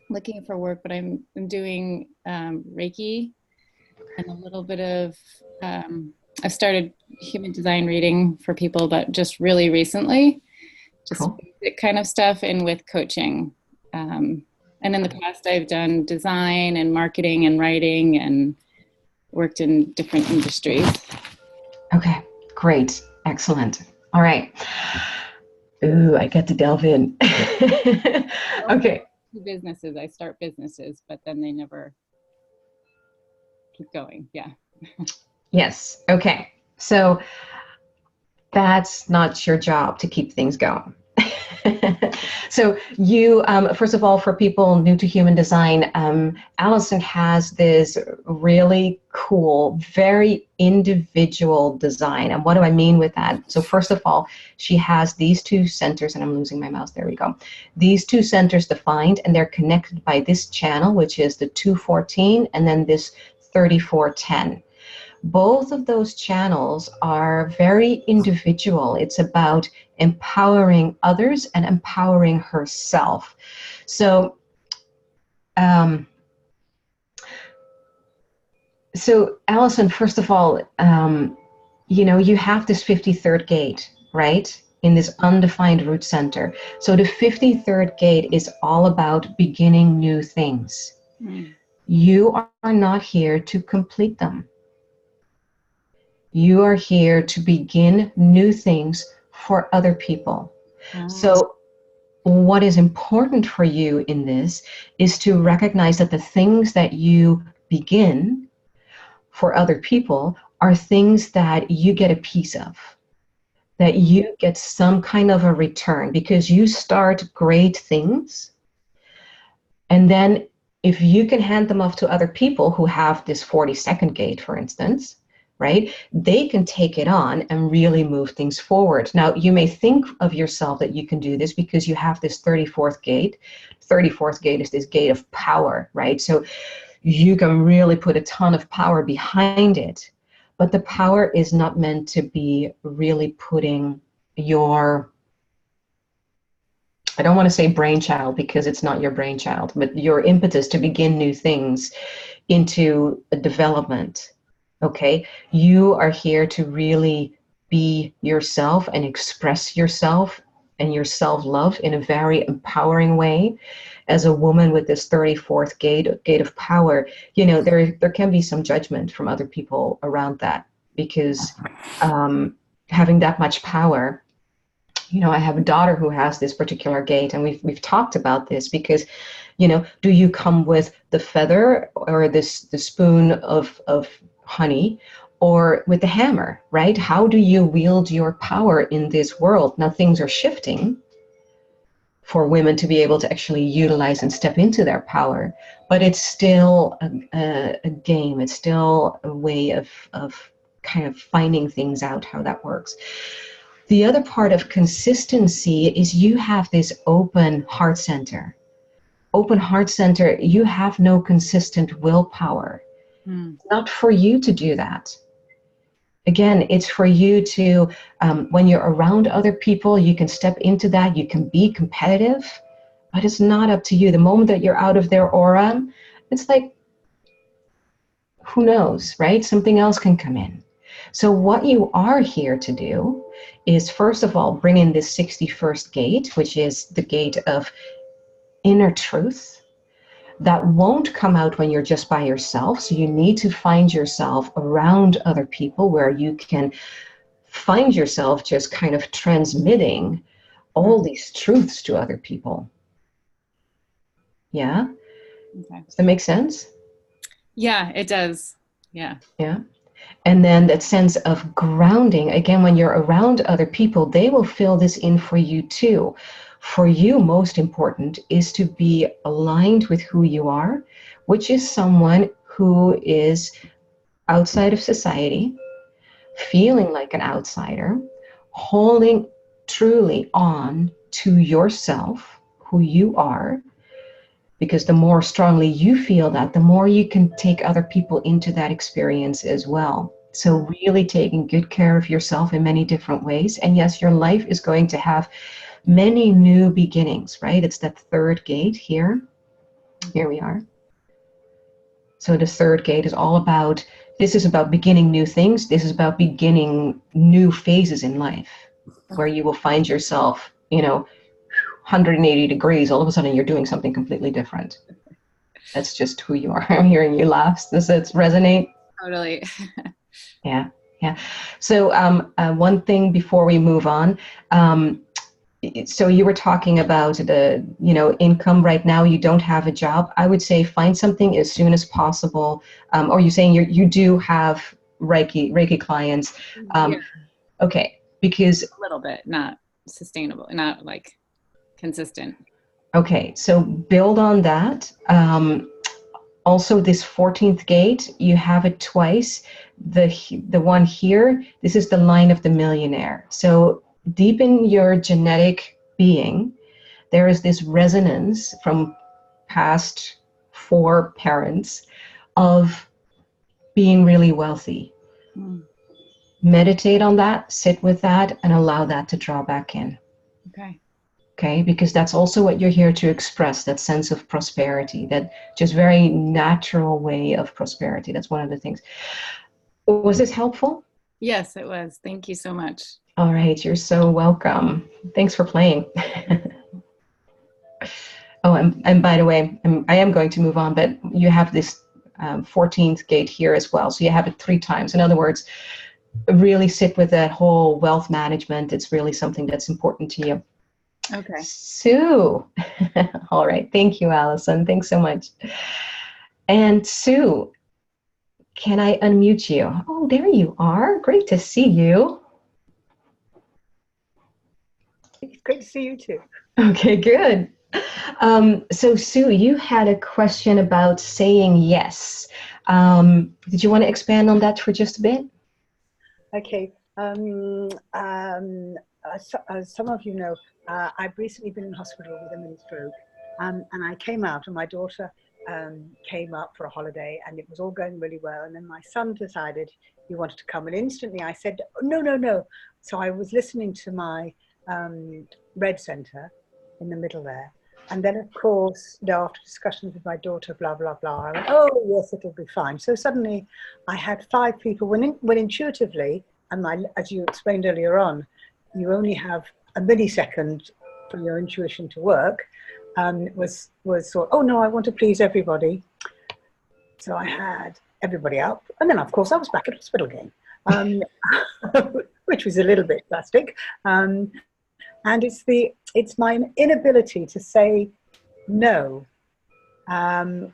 looking for work, but I'm doing Reiki and a little bit of, I've started human design reading for people, but just really recently, just Cool. basic kind of stuff, and with coaching. And in the past, I've done design and marketing and writing and worked in different industries. Okay, great. Excellent. All right. Ooh, I get to delve in. Okay. Businesses. I start businesses, but then they never keep going. Yeah. Yes. Okay. So that's not your job to keep things going. So you, first of all, for people new to human design, Allison has this really cool, very individual design. And what do I mean with that? So first of all, she has these two centers, and I'm losing my mouse, there we go. These two centers defined, and they're connected by this channel, which is the 214, and then this 3410. Both of those channels are very individual. It's about empowering others and empowering herself. So, Allison, first of all, you know, you have this 53rd gate, right? In this undefined root center. So the 53rd gate is all about beginning new things. You are not here to complete them. You are here to begin new things for other people. So what is important for you in this is to recognize that the things that you begin for other people are things that you get a piece of, that you get some kind of a return, because you start great things, and then if you can hand them off to other people who have this 42nd gate, for instance, right, they can take it on and really move things forward. Now, you may think of yourself that you can do this because you have this 34th gate. 34th gate is this gate of power, right? So you can really put a ton of power behind it, but the power is not meant to be really putting your, I don't want to say brainchild because it's not your brainchild, but your impetus to begin new things into a development. Okay, you are here to really be yourself and express yourself and your self-love in a very empowering way. As a woman with this 34th gate of power, you know, there can be some judgment from other people around that, because having that much power, you know, I have a daughter who has this particular gate, and we've talked about this because, you know, do you come with the feather or the spoon of honey, or with the hammer, right? How do you wield your power in this world? Now things are shifting for women to be able to actually utilize and step into their power, but it's still a game. It's still a way of kind of finding things out, how that works. The other part of consistency is you have this open heart center. Open heart center, you have no consistent willpower. Not for you to do that. Again, it's for you to, when you're around other people, you can step into that, you can be competitive, but it's not up to you. The moment that you're out of their aura, it's like, who knows, right? Something else can come in. So what you are here to do is, first of all, bring in this 61st gate, which is the gate of inner truth. That won't come out when you're just by yourself. So you need to find yourself around other people where you can find yourself just kind of transmitting all these truths to other people. Yeah? Okay. Does that make sense? Yeah, it does. Yeah. Yeah. And then that sense of grounding, again, when you're around other people, they will fill this in for you too. For you, most important is to be aligned with who you are, which is someone who is outside of society, feeling like an outsider, holding truly on to yourself, who you are, because the more strongly you feel that, the more you can take other people into that experience as well. So really taking good care of yourself in many different ways. And yes, your life is going to have many new beginnings, right? It's that third gate here. Here we are. So the third gate is all about, this is about beginning new things. This is about beginning new phases in life where you will find yourself, you know, 180 degrees, all of a sudden you're doing something completely different. That's just who you are. I'm hearing you laugh. Does it resonate? Totally. Yeah, yeah. So one thing before we move on, so you were talking about the, you know, income right now. You don't have a job. I would say find something as soon as possible. Or you're saying you do have Reiki clients. Yeah. Okay, because a little bit, not sustainable, not like consistent. Okay, so build on that. Also, this 14th gate, you have it twice. The one here, this is the line of the millionaire. So deep in your genetic being, there is this resonance from past 4 parents of being really wealthy. Mm. Meditate on that, sit with that, and allow that to draw back in. Okay. Okay, because that's also what you're here to express, that sense of prosperity, that just very natural way of prosperity. That's one of the things. Was this helpful? Yes, it was. Thank you so much. All right, you're so welcome. Thanks for playing. Oh, and by the way, I am going to move on, but you have this 14th gate here as well. So you have it 3 times. In other words, really sit with that whole wealth management. It's really something that's important to you. Okay. Sue. All right. Thank you, Allison. Thanks so much. And Sue, can I unmute you? Oh, there you are. Great to see you. It's great to see you too. Okay, good. So Sue, you had a question about saying yes. Did you want to expand on that for just a bit? Okay. As some of you know, I've recently been in hospital with a mini stroke, and I came out, and my daughter came up for a holiday, and it was all going really well. And then my son decided he wanted to come, and instantly I said, no, no, no. So I was listening to my red center in the middle there. And then, of course, after discussions with my daughter, blah, blah, blah, I went, oh, yes, it'll be fine. So suddenly I had 5 people, when intuitively, and as you explained earlier on, you only have a millisecond for your intuition to work, was sort of, oh, no, I want to please everybody. So I had everybody up. And then, of course, I was back at hospital again, which was a little bit drastic. And it's my inability to say no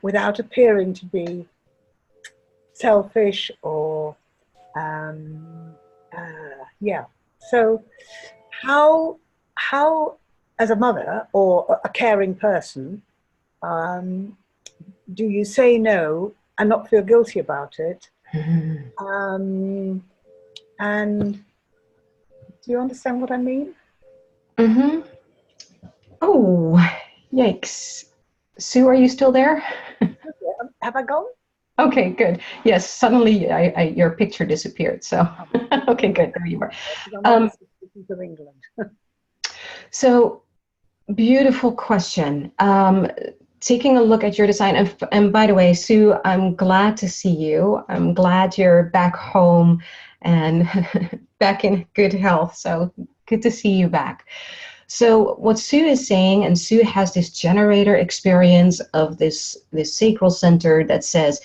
without appearing to be selfish or yeah. So how as a mother or a caring person do you say no and not feel guilty about it? And do you understand what I mean? Mm-hmm. Oh, yikes. Sue, are you still there? Have I gone? Okay, good. Yes, suddenly your picture disappeared. So, okay, good. There you are. From England. So, beautiful question. Taking a look at your design, and by the way, Sue, I'm glad to see you. I'm glad you're back home and back in good health. So, good to see you back. So what Sue is saying, and Sue has this generator experience of this sacral center that says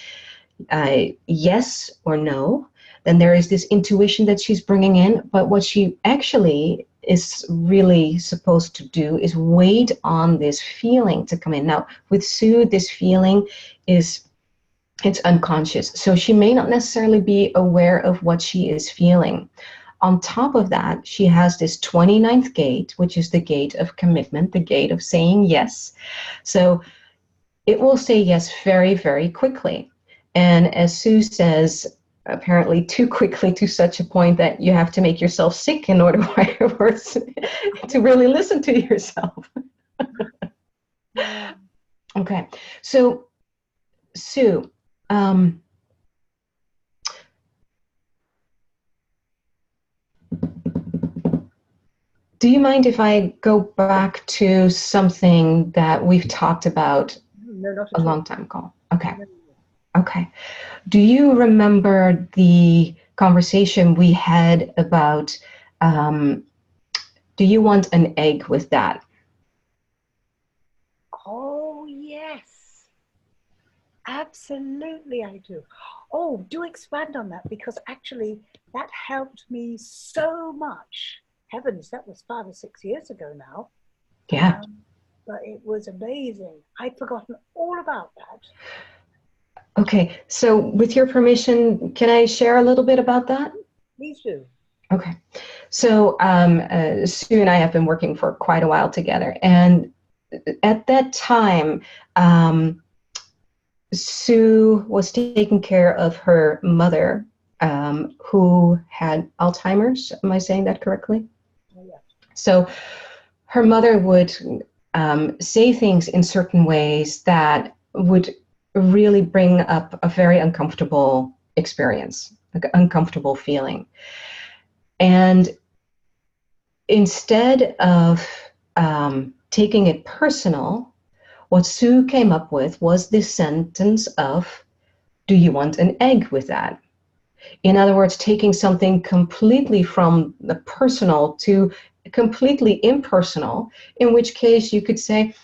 yes or no. Then there is this intuition that she's bringing in, but what she actually is really supposed to do is wait on this feeling to come in. Now, with Sue, this feeling it's unconscious, so she may not necessarily be aware of what she is feeling. On top of that, she has this 29th gate, which is the gate of commitment, the gate of saying yes. So it will say yes very, very quickly. And as Sue says, apparently too quickly, to such a point that you have to make yourself sick in order to really listen to yourself. Okay, so Sue, do you mind if I go back to something that we've talked about a long time ago? Okay. Okay. Do you remember the conversation we had about, do you want an egg with that? Oh, yes. Absolutely, I do. Oh, do expand on that, because actually that helped me so much. Heavens, that was 5 or 6 years ago now. Yeah. But it was amazing. I'd forgotten all about that. Okay, so with your permission, can I share a little bit about that? Please do. Okay. So Sue and I have been working for quite a while together. And at that time, Sue was taking care of her mother, who had Alzheimer's. Am I saying that correctly? Oh, yeah. So her mother would say things in certain ways that would really bring up a very uncomfortable experience, like an uncomfortable feeling. And instead of taking it personal, what Sue came up with was this sentence of, do you want an egg with that? In other words, taking something completely from the personal to completely impersonal, in which case you could say,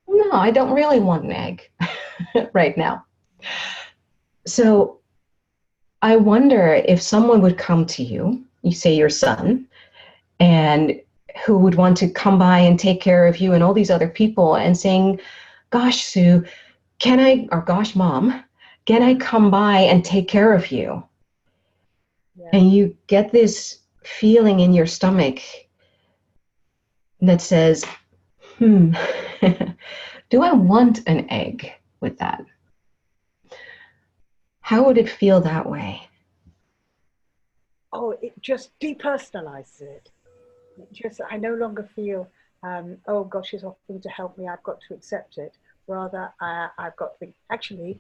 no, I don't really want an egg right now. So I wonder if someone would come to you, you say your son, and who would want to come by and take care of you and all these other people and saying, gosh, Sue, can I, or gosh, mom, can I come by and take care of you? Yeah. And you get this feeling in your stomach that says, do I want an egg with that? How would it feel that way? Oh, it just depersonalizes it. I no longer feel, oh gosh, she's offering to help me, I've got to accept it. Rather, I've got to think, actually,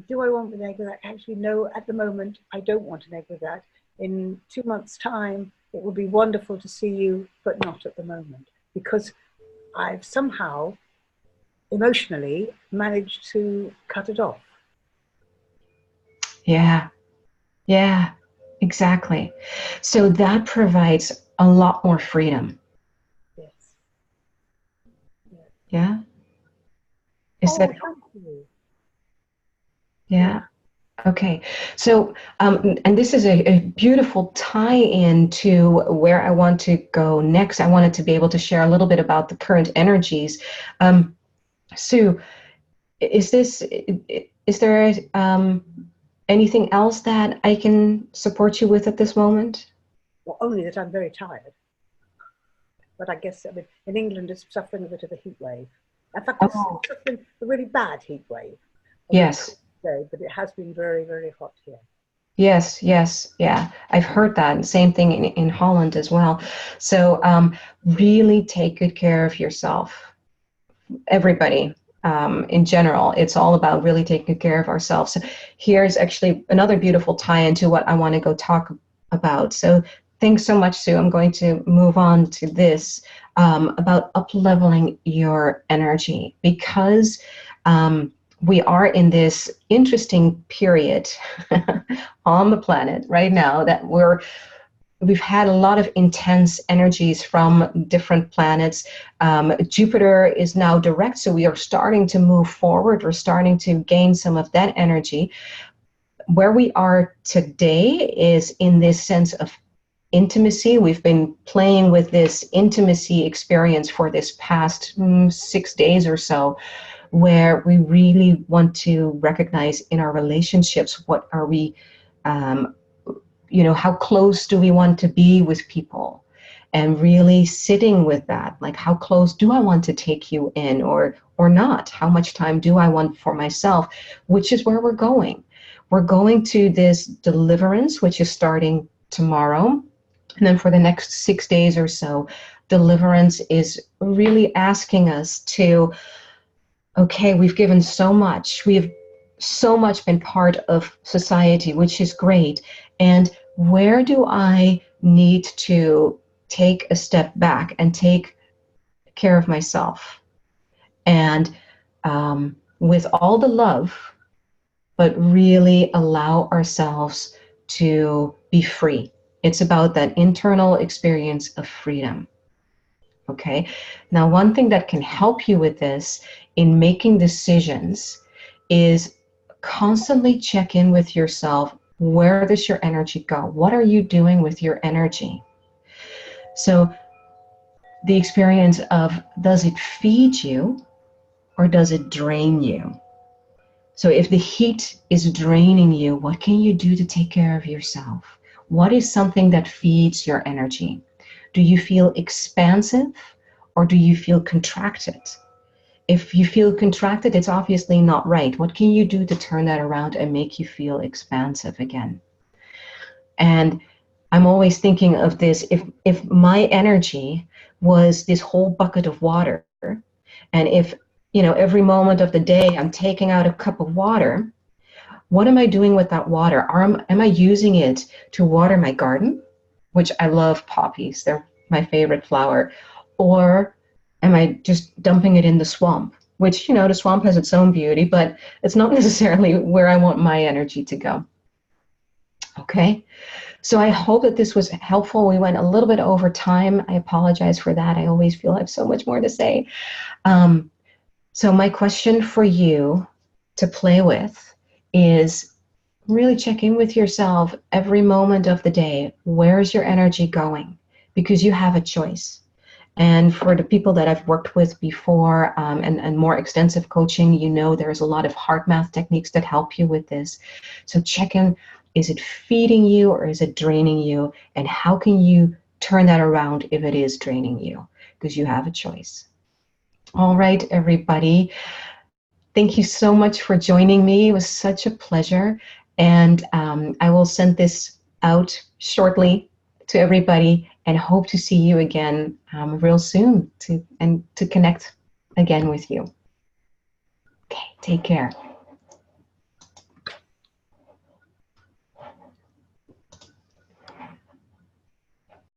do I want an egg with that? Actually, no, at the moment, I don't want an egg with that. In 2 months' time, it would be wonderful to see you, but not at the moment. Because I've somehow, emotionally, managed to cut it off. Yeah, yeah, exactly. So that provides a lot more freedom. Yes. Yeah? Is that, thank you. yeah? Okay, so, and this is a beautiful tie-in to where I want to go next. I wanted to be able to share a little bit about the current energies. Sue, is there anything else that I can support you with at this moment? Well, only that I'm very tired. But I guess, I mean, in England, it's suffering a bit of a heat wave. In fact, it's suffering a really bad heat wave. Yes. Today, but it has been very, very hot here. Yes, yes, yeah. I've heard that. Same thing in Holland as well. So really take good care of yourself. Everybody, in general, it's all about really taking good care of ourselves. So here's actually another beautiful tie into what I want to go talk about. So thanks so much, Sue. I'm going to move on to this about up-leveling your energy, because we are in this interesting period on the planet right now that we've had a lot of intense energies from different planets. Jupiter is now direct, so we are starting to move forward. We're starting to gain some of that energy. Where we are today is in this sense of intimacy. We've been playing with this intimacy experience for this past 6 days or so, where we really want to recognize in our relationships, what are we, how close do we want to be with people, and really sitting with that, like how close do I want to take you in, or not? How much time do I want for myself? Which is where we're going. We're going to this deliverance, which is starting tomorrow. And then for the next 6 days or so, deliverance is really asking us to, okay, we've given so much. We've so much been part of society, which is great. And where do I need to take a step back and take care of myself? And with all the love, but really allow ourselves to be free. It's about that internal experience of freedom. Okay. Now, one thing that can help you with this in making decisions is constantly check in with yourself. Where does your energy go? What are you doing with your energy? So the experience of, does it feed you or does it drain you? So if the heat is draining you, what can you do to take care of yourself? What is something that feeds your energy? Do you feel expansive or do you feel contracted? If you feel contracted, it's obviously not right. What can you do to turn that around and make you feel expansive again? And I'm always thinking of this, if my energy was this whole bucket of water, and if, you know, every moment of the day I'm taking out a cup of water, what am I doing with that water? Am I using it to water my garden, which I love poppies, they're my favorite flower, or am I just dumping it in the swamp, which, you know, the swamp has its own beauty, but it's not necessarily where I want my energy to go. Okay, so I hope that this was helpful. We went a little bit over time. I apologize for that. I always feel I have so much more to say. So my question for you to play with is really check in with yourself every moment of the day. Where is your energy going? Because you have a choice. And for the people that I've worked with before and more extensive coaching, you know there's a lot of heart math techniques that help you with this. So check in, is it feeding you or is it draining you? And how can you turn that around if it is draining you? Because you have a choice. All right, everybody. Thank you so much for joining me. It was such a pleasure. And I will send this out shortly to everybody and hope to see you again real soon to connect again with you. Okay, take care.